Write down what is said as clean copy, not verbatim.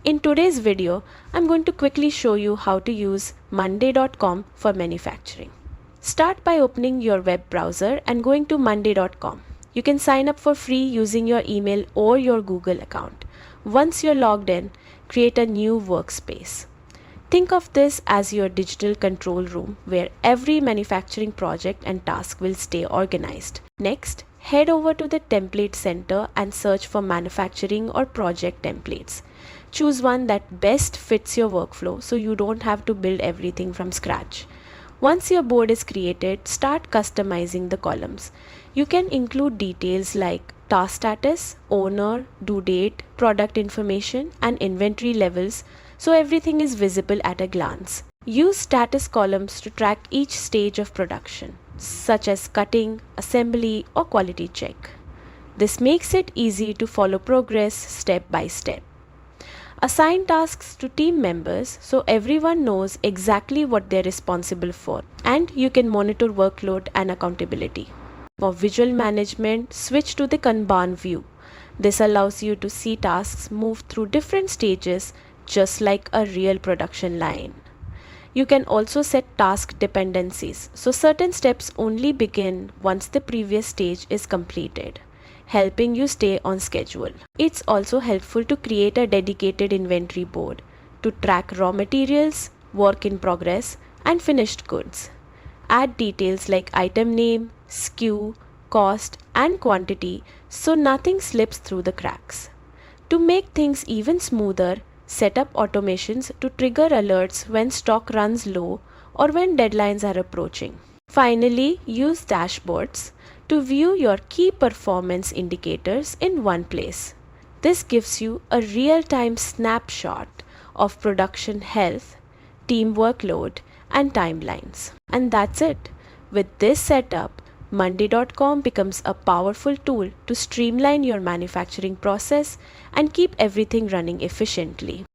In today's video, I'm going to quickly show you how to use monday.com for manufacturing. Start by opening your web browser and going to monday.com. You can sign up for free using your email or your Google account. Once you're logged in, create a new workspace. Think of this as your digital control room where every manufacturing project and task will stay organized. Next, head over to the template center and search for manufacturing or project templates. Choose one that best fits your workflow so you don't have to build everything from scratch. Once your board is created, start customizing the columns. You can include details like task status, owner, due date, product information, and inventory levels so everything is visible at a glance. Use status columns to track each stage of production, such as cutting, assembly, or quality check. This makes it easy to follow progress step by step. Assign tasks to team members so everyone knows exactly what they're responsible for, and you can monitor workload and accountability. For visual management, switch to the Kanban view. This allows you to see tasks move through different stages just like a real production line. You can also set task dependencies, so certain steps only begin once the previous stage is completed, helping you stay on schedule. It's also helpful to create a dedicated inventory board to track raw materials, work in progress, and finished goods. Add details like item name, SKU, cost, and quantity so nothing slips through the cracks. To make things even smoother, set up automations to trigger alerts when stock runs low or when deadlines are approaching. Finally, use dashboards to view your key performance indicators in one place. This gives you a real-time snapshot of production health, team workload, and timelines. And that's it. With this setup, monday.com becomes a powerful tool to streamline your manufacturing process and keep everything running efficiently.